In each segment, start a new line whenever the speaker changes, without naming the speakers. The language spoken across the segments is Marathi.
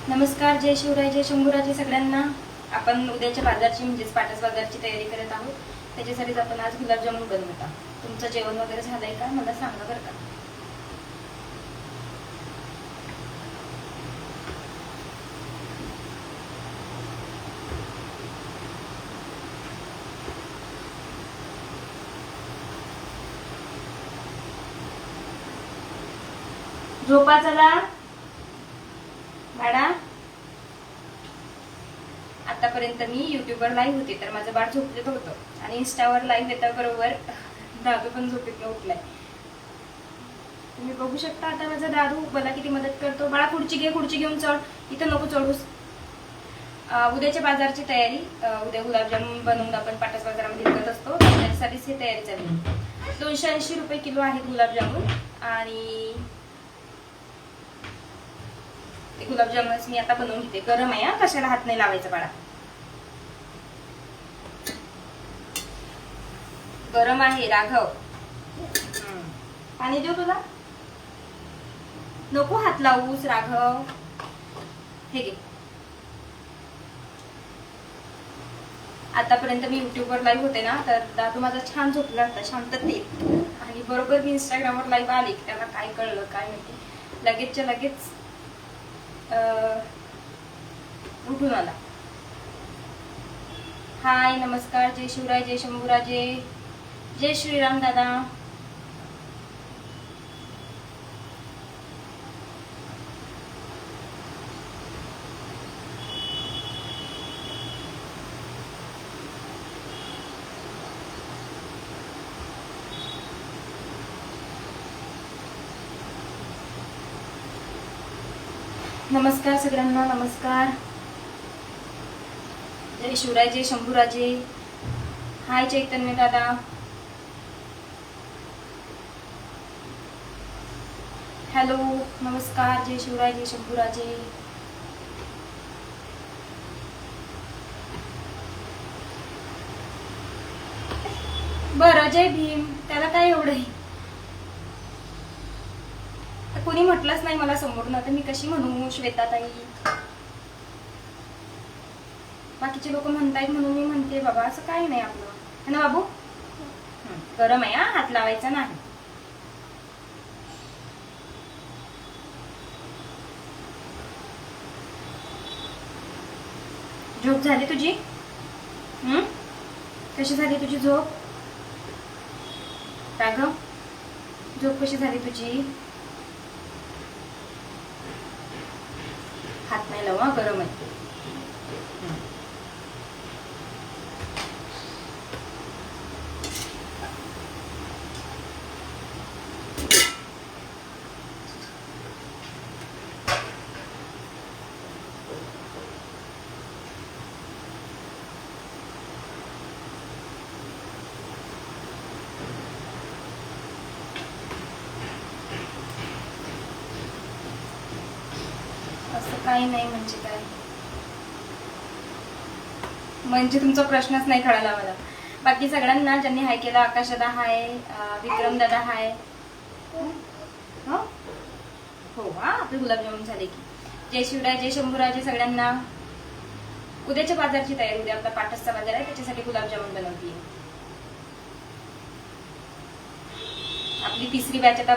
नमस्कार, जय शिवराय, जय शंभूराजे सगळ्यांना. आपण उद्याच्या बाजारची म्हणजेच पाटस बाजारची तयारी करत आहोत. त्याच्यासाठीच आपण आज गुलाबजामुन बनवत आहोत. तुमचं जेवण वगैरे झालंय का मला सांगा बरं का. झोपा चला बाळा. आतापर्यंत मी युट्यूबवर लाईव्ह होते तर माझं बाळ झोपलेलं होतं आणि इंस्टावर लाईव्ह येता बरोबर दादू पण झोपेतनं उठलाय. तुम्ही बघू शकता आता माझा दादू मला किती मदत करतो. बाळा खुर्ची घे, खुर्ची घेऊन चढ, इथं नको चढूस. उद्याच्या बाजारची तयारी. उद्या गुलाबजामुन बनवून आपण पाटस बाजारामध्ये विकत असतो, त्यासाठीच ही तयारी चालू आहे. 280 रुपये किलो आहेत गुलाबजामुन. आणि ते गुलाबजामुनच मी आता बनवून घेते. गरम आहे, कशाला हात नाही लावायचा बाळा. गरम आहे राघव. पाणी देऊ तुला? नको हात लावूस राघव. हे घे. आतापर्यंत मी युट्यूबवर लाईव्ह होते ना तर दादू माझा छान झोपला होता शांततेत. आणि बरोबर मी इंस्टाग्रामवर लाईव्ह आले की त्याला काय कळलं काय माहिती, लगेचच्या लगेच उठून आला. हाय, नमस्कार, जय शिवराय, जय शंभूराजे, जय श्रीराम दादा. नमस्कार सगळ्यांना, नमस्कार. जय शिवराय, जय शंभूराजे. हाय चैतन्य दादा. हॅलो, नमस्कार, जय शिवराय, जय शंभूराजे. बरं, जय भीम. त्याला काय एवढं, कोणी म्हटलंच नाही मला समोर ना, तर मी कशी म्हणू श्वेताताई. बाकीचे लोक म्हणतायत म्हणून मी म्हणते बाबा, असं काही नाही आपलं, है ना बाबू. गरम आहे, हात लावायचा नाही. झोप झाली तुझी? कशी झाली तुझी झोप राघव? झोप कशी झाली तुझी? हात नाही लावा, गरम आहे. असं काही नाही म्हणजे काय, म्हणजे तुमचा प्रश्नच नाही कळाला मला. बाकी सगळ्यांना ज्यांनी हाय केला, आकाश दादा हाय, विक्रम दादा हाय. हो आपले गुलाबजामुन झाले की. जय शिवराय, जय शंभूराजे सगळ्यांना. उद्याच्या बाजारची तयारी. उद्या आपला पाटसचा बाजार आहे, त्याच्यासाठी गुलाबजामुन बनवतीये. आपली तिसरी बॅच आता.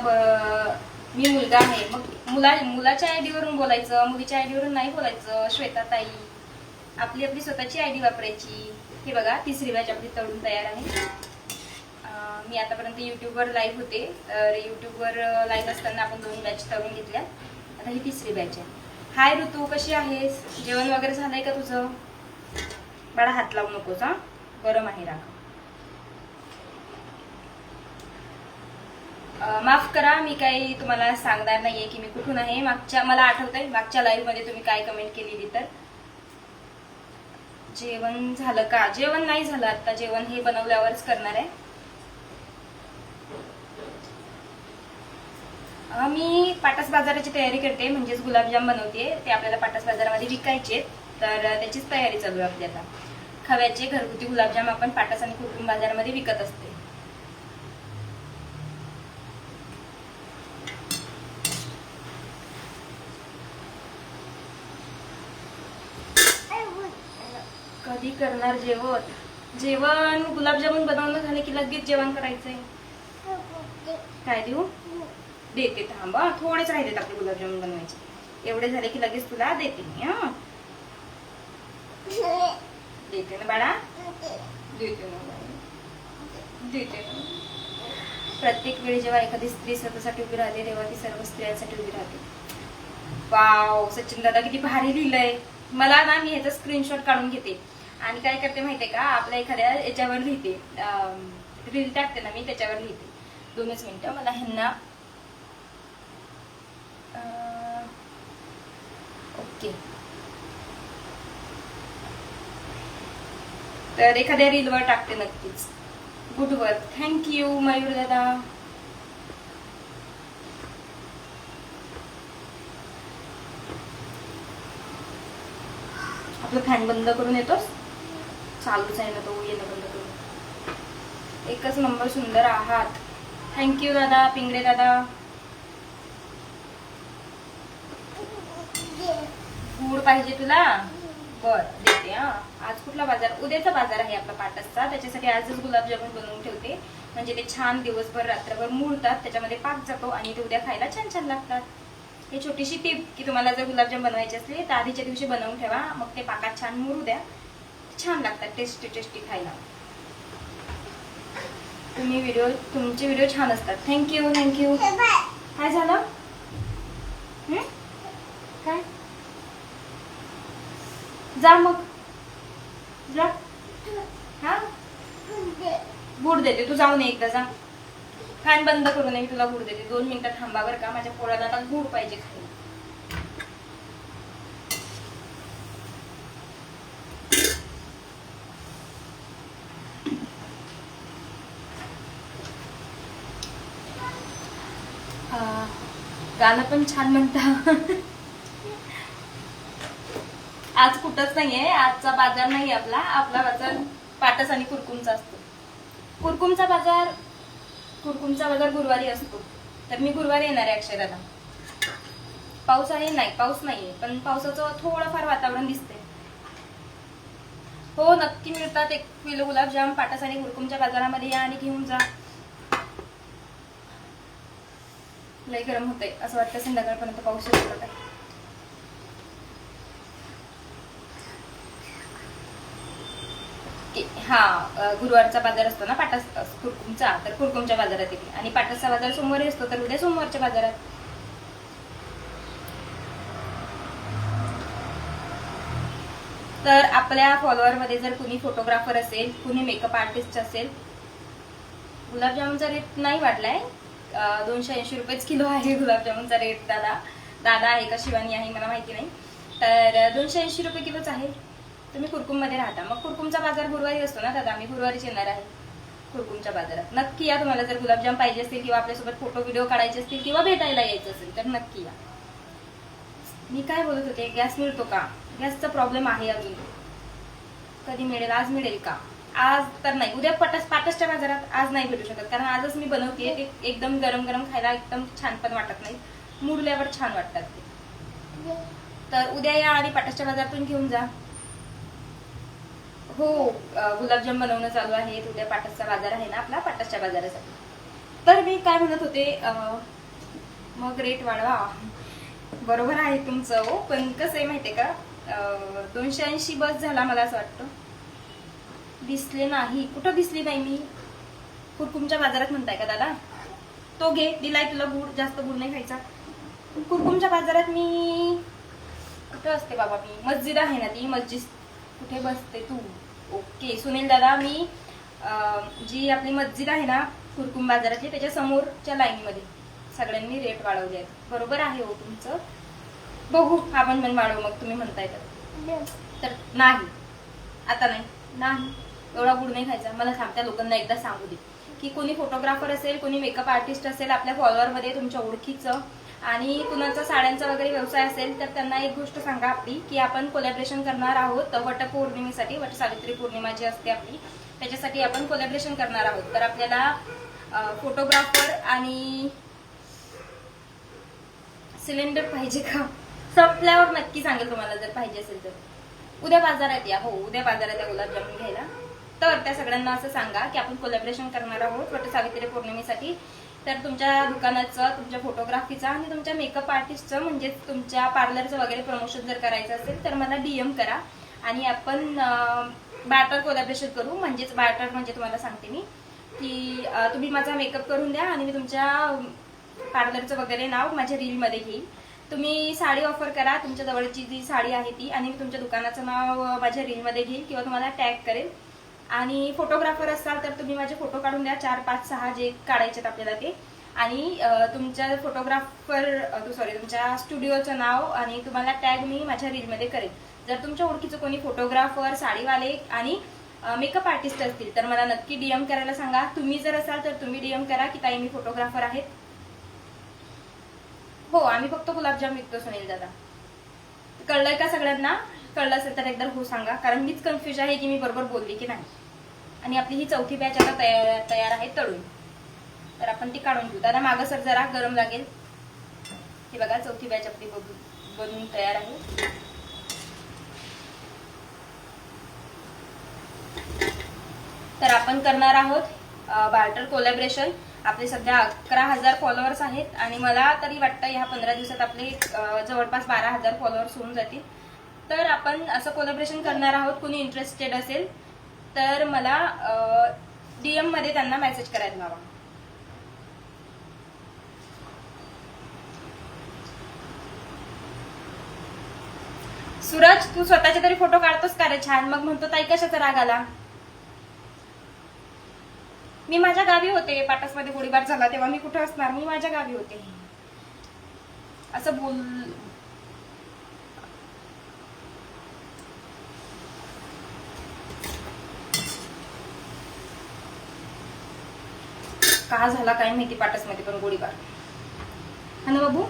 मी मुलगा आहे, मग मुलाच्या आयडीवरून बोलायचं, मुलीच्या आयडीवरून नाही बोलायचं. श्वेताताई, आपली आपली स्वतःची आयडी वापरायची. हे बघा, तिसरी बॅच आपली तळून तयार आहे. मी आतापर्यंत युट्यूबवर लाईव्ह होते, तर युट्यूबवर लाईव्ह असताना आपण 2 बॅच तळून घेतल्या. आता ही तिसरी बॅच आहे. हाय ऋतू, कशी आहेस? जेवण वगैरे झालंय का तुझं? बाळा हात लावू नकोस, गरम आहे राघव. माफ करा, मी काही तुम्हाला सांगणार नाहीये की मी कुठून आहे. मला आठवतंय मागच्या लाईव्ह मध्ये तुम्ही काय कमेंट केलेली. तर जेवण झालं का? जेवण नाही झालं, आता जेवण हे बनवल्यावरच करणार आहे. मी पाटस बाजाराची तयारी करते, म्हणजेच गुलाबजाम बनवते. ते आपल्याला पाटस बाजारामध्ये विकायचे, तर त्याचीच तयारी चालू आहे आपली आता. खव्याचे घरगुती गुलाबजाम आपण पाटस आणि कुटुंब बाजारामध्ये विकत असते. कधी करणार जेवण? जेवण गुलाबजामुन बनवणं झाले की लगेच जेवण करायचंय. काय देऊ? देते, थांबा, थोडेच राहिलेत आपले गुलाबजामुन बनवायचे. एवढे झाले की लगेच तुला देते मी. हा, देते ना बाळा, देते ना, देते ना. प्रत्येक वेळी जेव्हा एखादी स्त्री स्वतःसाठी उभी राहते तेव्हा ती सर्व स्त्रियांसाठी उभी राहते. वाव, सचिन दादा किती भारी लिहिलंय. मला ना, मी ह्याचा स्क्रीनशॉट काढून घेते आणि काय करते माहितीये का, आपल्या एखाद्या याच्यावर लिहिते, रील टाकते ना मी, त्याच्यावर लिहिते. 2च मिनिटं, मला ह्यांना ओके. तर एखाद्या रीलवर टाकते नक्कीच. गुड वर्क, थँक्यू मयूर दादा. आपलं फॅन बंद करून येतोस? चालूच आहे ना तो, येणं बंद करून. एकच नंबर, सुंदर आहात. थँक्यू दादा, पिंगळे दादा. गुड पाहिजे तुला? बर, देते. हा, आज कुठला बाजार? उद्याचा बाजार आहे आपला पाटसचा. त्याच्यासाठी आजच गुलाबजामुन बनवून ठेवते, म्हणजे ते छान दिवसभर रात्रभर मुरतात, त्याच्यामध्ये पाक जातो आणि ते उद्या खायला छान छान लागतात. ही छोटीशी टिप की तुम्हाला जर गुलाबजाम बनवायचे असले तर आधीच्या दिवशी बनवून ठेवा, मग ते पाकात छान मुरू द्या, छान लागतात, टेस्टी टेस्टी खायला. तुमचे व्हिडिओ छान असतात. Thank you thank you. काय झालं? काय? जा मग, जा. हा, गुड देते, तू जाऊन ये एकदा, जा. फॅन बंद करू नये, मी तुला गुड देते. 2 मिनिटं थांबा बरं का, माझ्या पोळ्याला आता गुड पाहिजे खायला. गाणं पण छान म्हणता. आज कुठंच नाहीये, आजचा बाजार नाही आपला बाजार पाटस आणि कुरकुमचा असतो. कुरकुमचा बाजार गुरुवारी असतो, तर मी गुरुवारी येणार आहे अक्षराला. पाऊस आहे? नाही, पाऊस नाहीये, पण पावसाचं थोडंफार वातावरण दिसतंय. हो, नक्की मिळतात. 1 किलो गुलाबजाम पाटस आणि कुरकुमच्या बाजारामध्ये या आणि घेऊन जा. लय गरम होतंय, असं वाटतं संध्याकाळपर्यंत पाऊस येतो काय. हा, गुरुवारचा बाजार असतो ना पाटस कुरकुमचा, तर कुरकुमच्या बाजारात येते. आणि पाटसचा बाजार सोमवारी असतो, तर उद्या सोमवारच्या बाजारात. तर आपल्या फॉलोअरमध्ये जर कुणी फोटोग्राफर असेल, कुणी मेकअप आर्टिस्ट असेल, गुलाबजामुनचा रेट नाही वाढलाय, 280 रुपयेच किलो आहे गुलाबजामुनचा रेट. दादा आहे का शिवानी आहे मला माहिती नाही, तर 280 रुपये किलोच आहे. तुम्ही कुरकुम मध्ये राहता, मग कुरकुमचा बाजार गुरुवारी असतो ना दादा, मी गुरुवारीच येणार आहे कुरकुमच्या बाजारात. नक्की या, तुम्हाला जर गुलाबजाम पाहिजे असतील किंवा आपल्यासोबत फोटो व्हिडिओ काढायचे असतील किंवा भेटायला यायचं असेल तर नक्की या. मी काय बोलत होते, गॅस मिळतो का? गॅसचा प्रॉब्लेम आहे अजून. कधी मिळेल? आज मिळेल का? आज तर नाही, उद्या पाटसच्या बाजारात. आज नाही भेटू शकत, कारण आजच मी बनवतेय. ते एकदम गरम गरम खायला एकदम छान पण वाटत नाही, मुरल्यावर छान वाटतात ते. तर उद्या या आणि पाटसच्या बाजारातून घेऊन जा. हो, गुलाबजाम बनवणं चालू आहे. उद्या पाटसचा बाजार आहे ना आपला, पाटसच्या बाजारासाठी. तर मी काय म्हणत होते, मग रेट वाढवा. बरोबर आहे तुमचं हो, पण कसं आहे माहितीये का, 280 बस झाला मला असं वाटतं. दिसले नाही, कुठं दिसली नाही मी? कुरकुमच्या बाजारात म्हणताय का दादा? तो घे, दिलाय तुला गुड, जास्त गुड नाही खायचा. कुरकुमच्या बाजारात मी कुठं असते बाबा? मी मस्जिद आहे ना ती मस्जिद, कुठे बसते तू? ओके सुनील दादा, मी जी आपली मस्जिद आहे ना कुरकुम बाजारातली, त्याच्या समोरच्या लाईनमध्ये सगळ्यांनी रेट वाढवले आहेत. बरोबर आहे हो तुमचं. बघू आपण पण वाढवू मग, तुम्ही म्हणताय तर. नाही, आता नाही, एवढा गुड नाही खायचा मला. थांबत्या लोकांना एकदा सांगू दे की कोणी फोटोग्राफर असेल, कोणी मेकअप आर्टिस्ट असेल आपल्या फॉलोअरमध्ये तुमच्या ओळखीचं, आणि कुणाचा साड्यांचा वगैरे व्यवसाय असेल, तर त्यांना एक गोष्ट सांगा आपली की आपण कोलॅबरेशन करणार आहोत वटपौर्णिमेसाठी. वटसावित्री पौर्णिमा जी असते आपली, त्याच्यासाठी आपण कोलॅबरेशन करणार आहोत. तर आपल्याला फोटोग्राफर आणि सिलेंडर पाहिजे का? संपल्यावर नक्की सांगेल तुम्हाला जर पाहिजे असेल तर. उद्या बाजारात या. हो, उद्या बाजारात या गुलाबजामुन घ्यायला. तर त्या सगळ्यांना असं सांगा की आपण कोलॅबरेशन करणार आहोत वटसावित्री पौर्णिमेसाठी. तर तुमच्या दुकानाचं, तुमच्या फोटोग्राफीचा आणि तुमच्या मेकअप आर्टिस्टचं म्हणजे तुमच्या पार्लरचं वगैरे प्रमोशन जर करायचं असेल तर मला DM करा आणि आपण बार्टर कोलॅबरेशन करू. म्हणजेच बार्टर म्हणजे तुम्हाला सांगते मी की तुम्ही माझा मेकअप करून द्या आणि मी तुमच्या पार्लरचं वगैरे नाव माझ्या रीलमध्ये घेईन. तुम्ही साडी ऑफर करा, तुमच्या जवळची जी साडी आहे ती, आणि मी तुमच्या दुकानाचं नाव माझ्या रीलमध्ये घेईन किंवा तुम्हाला टॅग करेल. आणि फोटोग्राफर असाल तर तुम्ही माझे फोटो काढून द्या, 4, 5, 6 जे काढायचे आपल्याला ते. आणि तुमच्या तुमच्या स्टुडिओचं नाव आणि तुम्हाला टॅग मी माझ्या रीलमध्ये करेन. जर तुमच्या ओळखीचं कोणी फोटोग्राफर, साडीवाले आणि मेकअप आर्टिस्ट असतील तर मला नक्की DM करायला सांगा. तुम्ही जर असाल तर तुम्ही DM करा की ताई मी फोटोग्राफर आहेत. हो, आम्ही फक्त गुलाबजाम विकतो सुनील दादा. कळलंय का सगळ्यांना? कळलं असेल तर एकदा हो सांगा, कारण मीच कन्फ्युज आहे की मी बरोबर बोलली की नाही. आणि आपली ही चौथी बॅच आता तयार आहे तळून. तर आपण ती काढून घेऊ. दादा मागं सर, जरा गरम लागेल. हे बघा, चौथी बॅच आपली बनवून तयार आहे. तर आपण करणार आहोत बार्टर कोलॅबरेशन. आपले सध्या 11,000 फॉलोअर्स आहेत आणि मला तरी वाटतं ह्या 15 दिवसात आपले जवळपास 12,000 फॉलोअर्स होऊन जातील. तर आपण असं कोलॅबरेशन करणार आहोत. कुणी इंटरेस्टेड असेल तर मला DM मध्ये त्यांना मेसेज करायला हवा. सूरज, तू स्वतःचे तरी फोटो काढतोस का रे छान? मग म्हणतो ताई कशाचा राग आला? मी माझ्या गावी होते. पाटसमध्ये गोळीबार झाला तेव्हा मी कुठे असणार? मी माझ्या गावी होते. असं बोल. का झाला काय माहिती पाटसमध्ये पण गोळीबार. हा ना बाबू?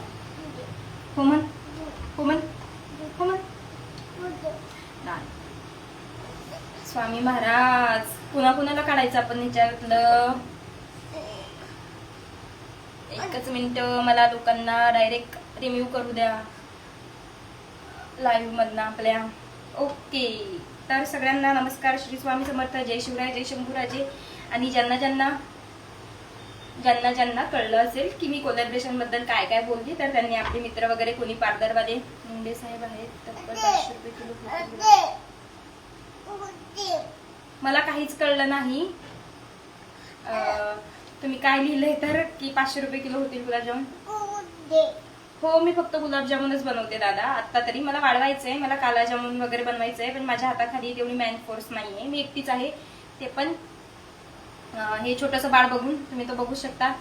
हो म्हण, हो म्हण, हो म्हण. स्वामी महाराज, पुन्हा कुणाला काढायचं आपण ह्याच्यातलं? एकच मिनिट, मला लोकांना डायरेक्ट रिव्ह्यू करू द्या लाईव्ह मधनं आपल्या. ओके, तर सगळ्यांना नमस्कार, श्री स्वामी समर्थ, जय शिवराय, जय शंभूराजे. आणि ज्यांना ज्यांना कळलं असेल की मी कोलॅबरेशन बद्दल काय काय बोलली तर त्यांनी आपले मित्र वगैरे कोणी पार्लरवाले मुंडे साहेब आहेत, तब्बल 500 रुपये किलो. मला काहीच कळलं नाही. तुम्ही काय लिहिलंय तर की 500 रुपये किलो होतील गुलाबजामुन. हो, मी फक्त गुलाबजामुनच बनवते दादा आता तरी. मला वाढवायचंय, मला कालाजामुन वगैरे बनवायचंय, पण माझ्या हाताखाली तेवढी मॅन फोर्स नाहीये. मी एकटीच आहे. ते पण हे छोटंसं बाळ बघून तुम्ही तो बघू शकता.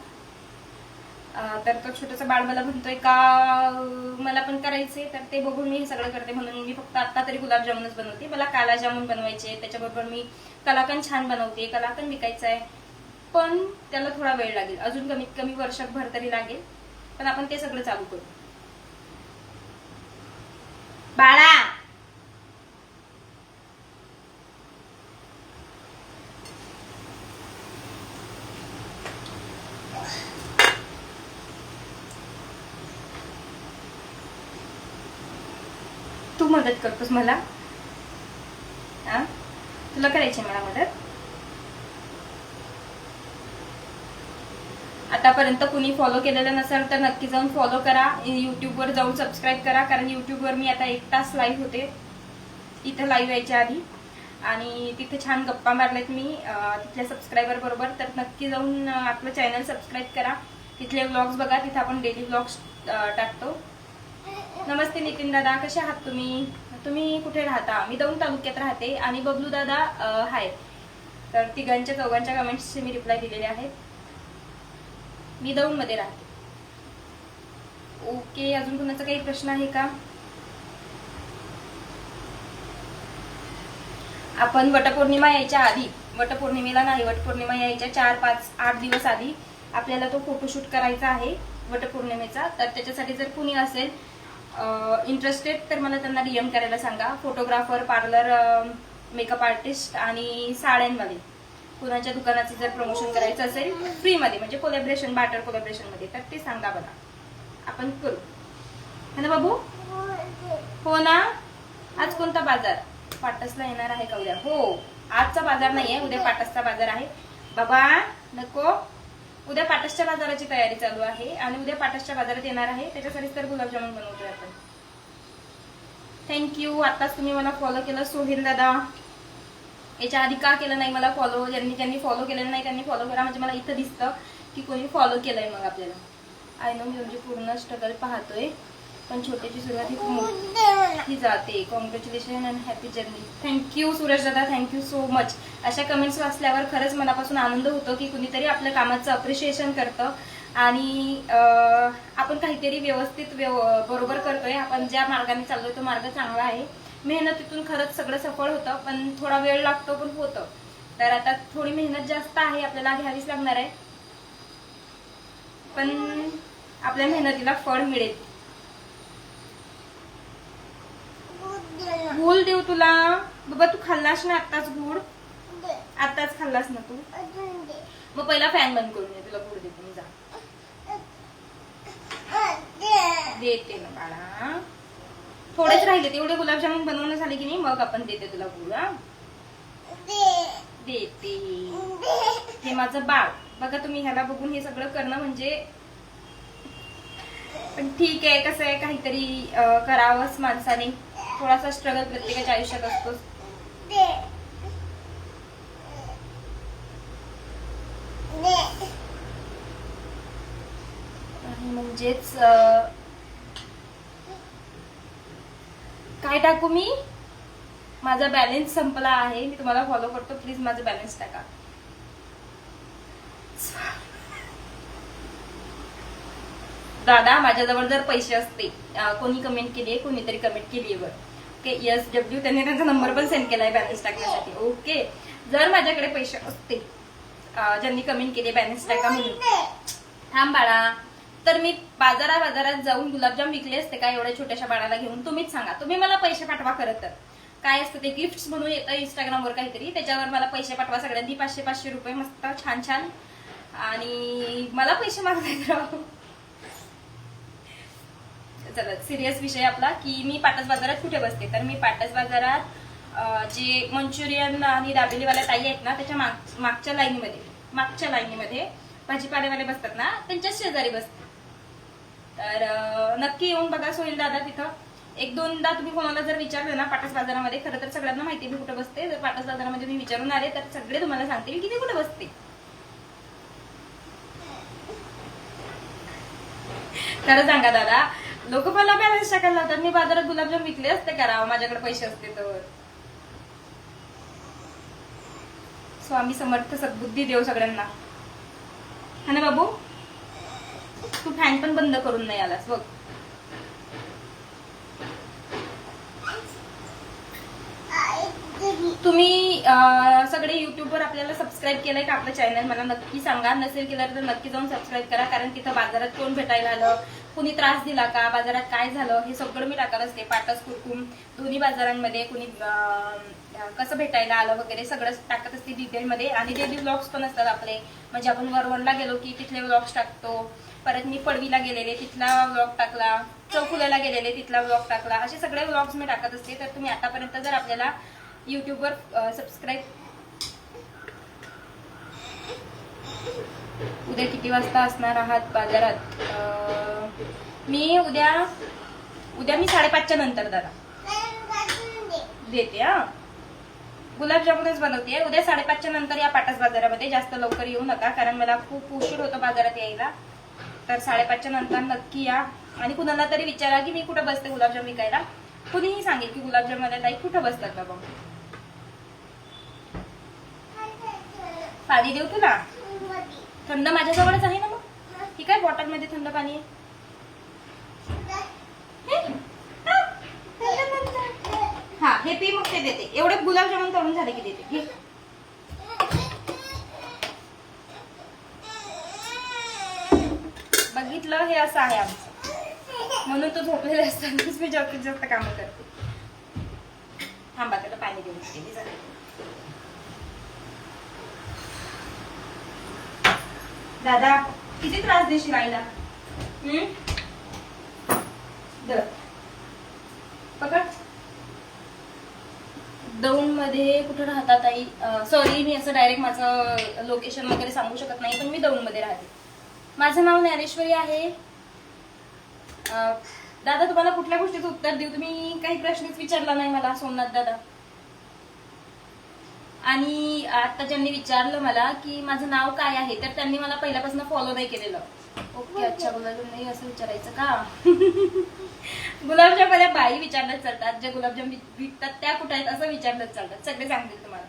तर तो छोटंसं बाळ मला म्हणतोय का मला पण करायचंय, तर ते बघून मी हे सगळं करते. म्हणून मी फक्त आता तरी गुलाबजामुनच बनवते. मला कालाजामुन बनवायचे, त्याच्याबरोबर मी कलाकंद छान बनवते. कलाकंद विकायचा आहे, पण त्याला थोडा वेळ लागेल. अजून कमीत कमी वर्षभर तरी लागेल, पण आपण ते सगळं चालू करू. बाळा, तू मदत करतोस मला? तुला करायची मला मदत? आतापर्यंत कुणी फॉलो केलेलं नसेल तर नक्की जाऊन फॉलो करा. युट्यूबवर जाऊन सबस्क्राईब करा, कारण युट्यूबवर मी आता 1 तास लाईव्ह होते इथं लाईव्ह यायच्या आधी, आणि तिथे छान गप्पा मारलेत मी तिथल्या सबस्क्रायबर बरोबर. तर नक्की जाऊन आपलं चॅनल सबस्क्राईब करा, तिथले व्लॉग्स बघा. तिथे आपण डेली व्लॉग्स टाकतो. नमस्ते नितीन दादा, कसे आहात तुम्ही? तुम्ही कुठे राहता? मी दौंड तालुक्यात राहते. आणि बबलू दादा हाय. तर तिघांच्या चौघांच्या कमेंट्सचे मी रिप्लाय दिलेले आहेत. मी दौंड मध्ये राहते. ओके, अजून कुणाचा काही प्रश्न आहे का? आपण वटपौर्णिमा यायच्या आधी, वटपौर्णिमेला नाही, वटपौर्णिमा यायच्या 4, 5, 8 दिवस आधी आपल्याला तो फोटोशूट करायचा आहे वटपौर्णिमेचा. तर त्याच्यासाठी जर कुणी असेल इंटरेस्टेड तर मला त्यांना DM करायला सांगा. फोटोग्राफर, पार्लर, मेकअप आर्टिस्ट आणि साड्यांमध्ये कुणाच्या दुकानाचे जर प्रमोशन करायचं असेल फ्रीमध्ये, म्हणजे कोलॅबरेशन, बार्टर कोलॅबरेशन मध्ये, तर ते सांगा बघा, आपण करू. है ना बाबू? हो ना? आज कोणता बाजार? पाटसला येणार आहे का उद्या? हो, आजचा बाजार नाहीये, उद्या पाटसचा बाजार आहे. बाबा नको, उद्या पाटसच्या बाजाराची तयारी चालू आहे आणि उद्या पाटसच्या बाजारात येणार आहे, त्याच्यासाठीच तर गुलाबजामुन बनवतोय आपण. थँक्यू. आताच तुम्ही मला फॉलो केलं सोहेल दादा. याच्या आधी का केलं नाही मला फॉलो? ज्यांनी फॉलो केलेलं नाही त्यांनी फॉलो करा, म्हणजे मला इथं दिसतं की कोणी फॉलो केलंय. मग आपल्याला आय नो मी म्हणजे पूर्ण स्ट्रगल पाहतोय, पण छोट्याची सुरुवात ही मोठी जाते. Congratulation and happy journey. Thank you Suraj दादा, थँक्यू सो मच. अशा कमेंट्स वाचल्यावर खरंच मनापासून आनंद होतो की कुणीतरी आपल्या कामाचं अप्रिशिएशन करतं आणि आपण काहीतरी व्यवस्थित बरोबर करतोय. आपण ज्या मार्गाने चाललोय तो मार्ग चांगला आहे. मेहनतीतून खरंच सगळं सफळ होतं, पण थोडा वेळ लागतो, पण होतं. तर आता थोडी मेहनत जास्त आहे, आपल्याला घ्यावीच लागणार आहे, पण आपल्या मेहनतीला फळ मिळेल. गुळ देऊ तुला? बाबा तू खाल्लास ना आत्ताच गुळ? आत्ताच खाल्लास ना तू? मग पहिला फॅन बंद करून ये, तुला गुळ देते मी. जा देते ना बाळा, थोडेच राहिले तेवढे गुलाबजामुन बनवणं झाले की नाही, मग आपण देते तुला गुळ. देते. हे माझं बाळ बघा, तुम्ही ह्याला बघून हे सगळं करणं म्हणजे, पण ठीक आहे, कसं आहे, काहीतरी करावंच माणसाने. थोडासा स्ट्रगल प्रत्येकाच्या आयुष्यात असतोच. आणि म्हणजेच काय टाकू मी? माझा बॅलन्स संपला आहे, मी तुम्हाला फॉलो करतो, प्लीज माझा बॅलन्स टाका. दादा माझ्याजवळ जर पैसे असते, कोणी कमेंट केली आहे, कोणीतरी कमेंट केली आहे बरं, ओके, यस डब्ल्यू, त्यांनी त्यांचा नंबर पण सेंड केलाय बॅलन्स टाकण्यासाठी. ओके, जर माझ्याकडे पैसे असते, ज्यांनी कमेंट केली बॅलन्स टाका म्हणून, थांब बाळा, तर मी बाजारात जाऊन गुलाबजाम विकले असते का एवढ्या छोट्याशा बाळाला घेऊन? तुम्हीच सांगा. तुम्ही मला पैसे पाठवा. खरं तर काय असतं ते गिफ्ट्स म्हणून येतं इंस्टाग्रामवर काहीतरी, त्याच्यावर मला पैसे पाठवा सगळ्यांनी, 500-500 रुपये मस्त छान छान. आणि मला पैसे मागतायत राव. चला सिरियस विषय आपला, की मी पाटस बाजारात कुठे बसते? तर मी पाटस बाजारात जे मंचुरियन आणि दाबेलीवाल्या ताई आहेत ना, त्याच्या मागच्या लाईनीमध्ये भाजीपालेवाले बसतात ना, त्यांच्या शेजारी बसते. तर नक्की येऊन बघा सोहेल दादा. तिथं 1-2दा तुम्ही कोणाला जर विचारलं ना पाटस बाजारामध्ये, खरं तर सगळ्यांना माहिती मी कुठे बसते. जर पाटस बाजारामध्ये मी विचारून आले तर सगळे तुम्हाला सांगतील की मी कुठे बसते. खरं सांगा दादा, लोक मला बॅलन्स टाकायला लावतात. मी बाजारात गुलाबजाम विकले असते करावं, माझ्याकडे पैसे असते तर. स्वामी समर्थ सद्बुद्धी देव सगळ्यांना. हा ना बाबू, तू फॅन पण बंद करून नाही आलास बघ. तुम्ही सगळे युट्यूबवर आपल्याला सबस्क्राईब केलंय का आपलं चॅनल? मला नक्की सांगा. नसेल केलं तर नक्की जाऊन सबस्क्राईब करा, कारण तिथं बाजारात कोण भेटायला आलं, कुणी त्रास दिला का, बाजारात काय झालं, हे सगळं मी टाकत असते. पाटस कुरकुम दोन्ही बाजारांमध्ये कुणी कसं भेटायला आलं वगैरे सगळं टाकत असते डिटेलमध्ये. आणि डेली व्लॉग्स पण असतात आपले, म्हणजे आपण वरवणला गेलो की तिथले व्लॉग्स टाकतो. परत मी पडवीला गेलेले तिथला व्लॉग टाकला, चौफुल्याला गेलेले तिथला व्लॉग टाकला. असे सगळे व्लॉग्स मी टाकत असते. तर तुम्ही आतापर्यंत जर आपल्याला युट्यूबवर सबस्क्राईब, उद्या किती वाजता असणार आहात बाजारात? मी उद्या मी 5:30च्या नंतर दादा देते. गुलाबजामुनच बनवते उद्या 5:30च्या नंतर या पाटस बाजारामध्ये. जास्त लवकर येऊ नका, कारण मला खूप उशीर होतो बाजारात यायला. तर 5:30च्या नंतर नक्की या. आणि कुणाला तरी विचारा की मी कुठं बसते गुलाबजाम विकायला. कुणीही सांगेल की गुलाबजाम मध्ये ताई कुठं बसतात बाबा. पाणी देऊ तुला? थंड माझ्याजवळच आहे ना. मग ठीक आहे, बॉटल मध्ये थंड पाणी आहे. हा हे पी, मग ते देते. एवढे गुलाबजामुन तळून झाले की देते. घे. बघितलं, हे असं आहे आमचं, म्हणून तो झोपलेला असतानाच मी जास्तीत जास्त कामं करते. थांबा त्याला पाणी देऊन देते. दादा किती त्रास देशील आईला? पकड. दौंडमध्ये कुठे राहतात आई? सॉरी, मी असं डायरेक्ट माझं लोकेशन वगैरे सांगू शकत नाही, पण मी दौंडमध्ये राहते. माझं नाव ज्ञानेश्वरी आहे. दादा, तुम्हाला कुठल्या गोष्टीचं उत्तर देऊ? तुम्ही काही प्रश्नच विचारला नाही मला, सोमनाथ दादा. आणि आता ज्यांनी विचारलं मला की माझं नाव काय आहे, तर त्यांनी मला पहिल्यापासून फॉलो नाही केलेलं. ओके, अच्छा, गुलाबजाम नाही असं विचारायचं का? गुलाबजाम मला बाई विचारण्यात चालतात, जे गुलाबजाम विकतात त्या कुठे आहेत असं विचारण्यात चालतात. सगळे सांगतील तुम्हाला.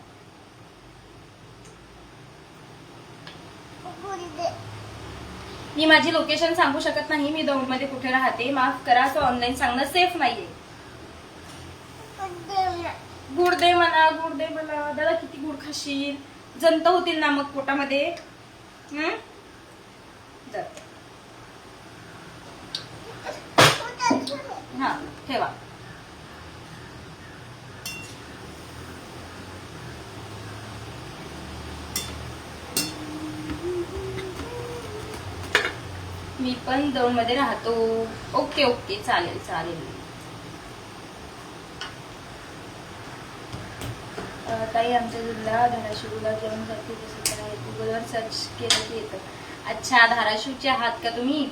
मी माझी लोकेशन सांगू शकत नाही, मी दौंडमध्ये कुठे राहते, माफ करा. असं ऑनलाईन सांगणं सेफ नाहीये. गुड दे मला, गुड दे मला. दादा, किती गुड खाशील? जंत होतील ना मग पोटामध्ये. हा, ठेवा. मी पण दौंडमध्ये राहतो. ओके ओके, चालेल चालेल. ताई, आमचा जिल्हा धाराशिव. गुलाबजामुनसाठी प्रसिद्ध आहे. गुगलवर सर्च केलं की येतं. अच्छा, धाराशिवचे आहात का तुम्ही?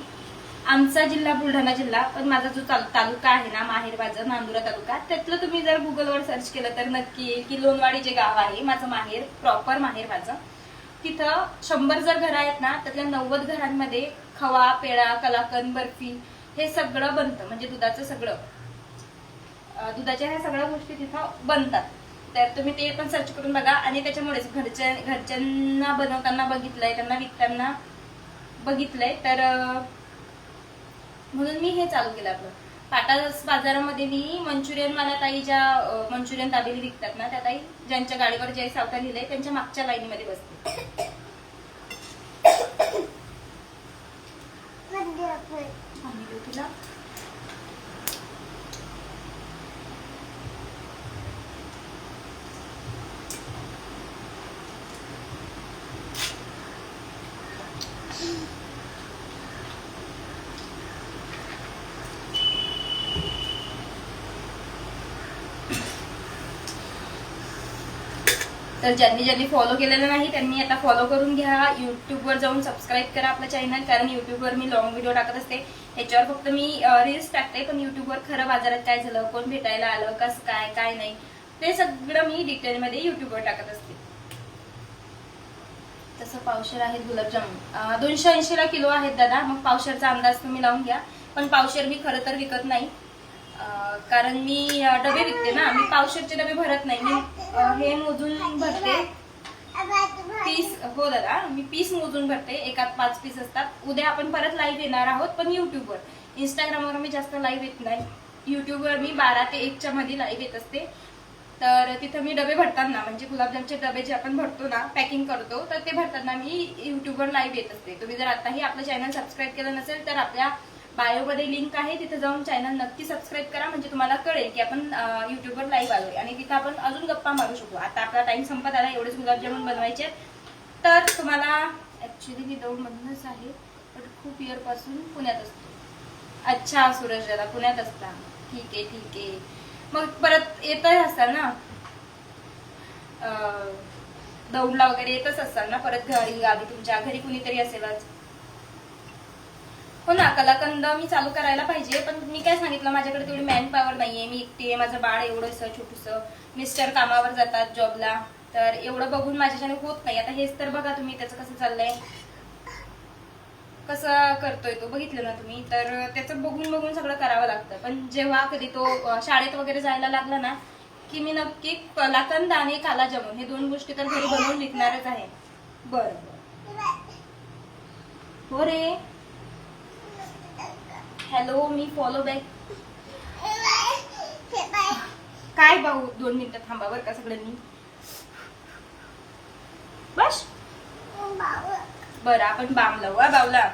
आमचा जिल्हा बुलढाणा जिल्हा, पण माझा जो तालुका आहे ना, माहेर माझं नांदुरा तालुका, त्यातलं तुम्ही जर गुगलवर सर्च केलं तर नक्की येईल की लोणवाडी जे गाव आहे माझं माहेर, प्रॉपर माहेर माझं, तिथं 100 जर घरं आहेत ना, त्यातल्या 90 घरांमध्ये खवा, पेढा, कलाकंद, बर्फी हे सगळं बनतं. म्हणजे दुधाचं सगळं, दुधाच्या ह्या सगळ्या गोष्टी तिथं बनतात. तर तुम्ही ते पण सर्च करून बघा. आणि त्याच्यामुळेच घरच्यांना बनवताना बघितलंय, त्यांना विकताना बघितलंय, तर म्हणून मी हे चालू केलं आपलं. पाटास बाजारामध्ये मी मंचुरियन, मला ताई ज्या मंचुरियन दाबेली विकतात ना, त्या ताई ज्यांच्या गाडीवर जय सावता लिहिलंय त्यांच्या मागच्या लाईनीमध्ये बसते. तुला तर ज्यांनी फॉलो केलेलं नाही त्यांनी आता फॉलो करून घ्या. युट्यूबवर जाऊन सबस्क्राईब करा आपलं चॅनल, कारण युट्यूबवर मी लॉंग व्हिडिओ टाकत असते. ह्याच्यावर फक्त मी रील्स टाकते, पण युट्यूबवर खरं बाजारात काय झालं, कोण भेटायला आलं, कसं काय काय नाही, ते सगळं मी डिटेलमध्ये युट्यूबवर टाकत असते. तसं पावशेर आहेत गुलाबजामुन, 280 ला किलो आहेत दादा. मग पावशेरचा अंदाज तुम्ही लावून घ्या. पण पावशेर मी खरं तर विकत नाही, कारण मी डबे विकते ना. मी पावशेरचे डबे भरत नाही, मी हे मोजून भरते पीस. हो दादा, मी पीस मोजून भरते. एकात 5 पीस असतात. उद्या आपण परत लाईव्ह येणार आहोत, पण युट्यूबवर. इंस्टाग्रामवर मी जास्त लाईव्ह येत नाही. युट्यूबवर मी 12 ते 1च्या मध्ये लाईव्ह येत असते. तर तिथं मी डबे भरताना, म्हणजे गुलाबजामचे डबे जे आपण भरतो ना, पॅकिंग करतो, तर ते भरताना मी युट्यूबवर लाईव्ह येत असते. तुम्ही जर आताही आपलं चॅनल सबस्क्राईब केलं नसेल तर आपल्या बायोमध्ये लिंक आहे, तिथे जाऊन चॅनल नक्की सबस्क्राईब करा. म्हणजे तुम्हाला कळेल की आपण युट्यूबवर लाईव्ह आलोय आणि तिथे आपण अजून गप्पा मारू शकतो. आता आपला टाइम संपत आला, एवढेच गुलाबजामुन बनवायचे. तर तुम्हाला ऍक्च्युली मी दौंडमधूनच आहे, पण खूप इयर पासून पुण्यात असतो. अच्छा सूरज दादा, पुण्यात असता, ठीक आहे ठीक आहे. मग परत येतच असताल ना दौंडला वगैरे, येतच असताल ना परत घरी, गावी तुमच्या घरी कुणीतरी असेलच. हो ना, कलाकंद मी चालू करायला पाहिजे, पण मी काय सांगितलं, माझ्याकडे तेवढी मॅन पॉवर नाहीये. मी एकटी आहे, माझं बाळ एवढंसं छोटूसं, मिस्टर कामावर जातात जॉबला, तर एवढं बघून माझ्याच्याने होत नाही. आता हेच तर बघा तुम्ही, त्याचं कसं चाललंय, कसं करतोय तो, बघितलं ना तुम्ही. तर त्याचं बघून बघून सगळं करावं लागतं. पण जेव्हा कधी तो शाळेत वगैरे जायला लागला ना, की मी नक्की कलाकंद आणि कालाजामुन हे 2 गोष्टी तर घरी बनवून विकणारच आहे. बरं हो रे. हॅलो, मी फॉलो बॅक. काय भाऊ, 2 मिनिटं थांबा बरं का सगळ्यांनी. बस बरं, आपण बाम लावू बावला.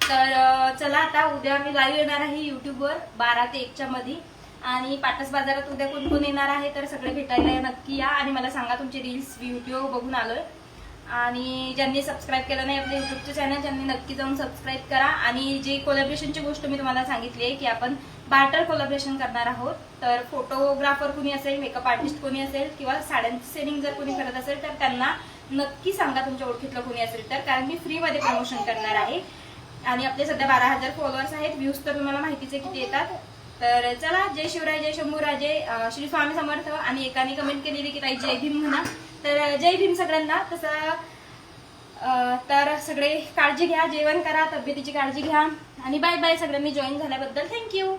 तर चला, आता उद्या मी लाईव्ह येणार आहे युट्यूबवर 12 ते 1च्या मध्ये. आणि पाटस बाजारात उद्या कोण कोण येणार आहे तर सगळे भेटायला नक्की या आणि मला सांगा तुमचे रील्स व्हिडिओ बघून आलोय. आणि ज्यांनी सबस्क्राईब केलं नाही आपल्या युट्यूबचं चॅनल त्यांनी नक्की जाऊन सबस्क्राईब करा. आणि जी कोलॅबरेशनची गोष्ट मी तुम्हाला सांगितली आहे की आपण बार्टर कोलॅबरेशन करणार आहोत, तर फोटोग्राफर कोणी असेल, मेकअप आर्टिस्ट कोणी असेल किंवा साड्यांची सेलिंग जर कोणी करत असेल तर त्यांना नक्की सांगा तुमच्या ओळखीतलं कोणी असेल तर, कारण मी फ्रीमध्ये प्रमोशन करणार आहे. आणि आपले सध्या 12,000 फॉलोअर्स आहेत. व्ह्यूज तर तुम्हाला माहितीच आहे किती येतात. तर चला, जय शिवराय, जय शंभूराजे, श्री स्वामी समर्थ. आणि एकाने कमेंट केलेली की ताई जय भीम म्हणा, तर जय भीम सगळ्यांना. तसं तर सगळे काळजी घ्या, जेवण करा, तब्येतीची काळजी घ्या आणि बाय बाय. सगळ्यांनी जॉईन झाल्याबद्दल थँक्यू.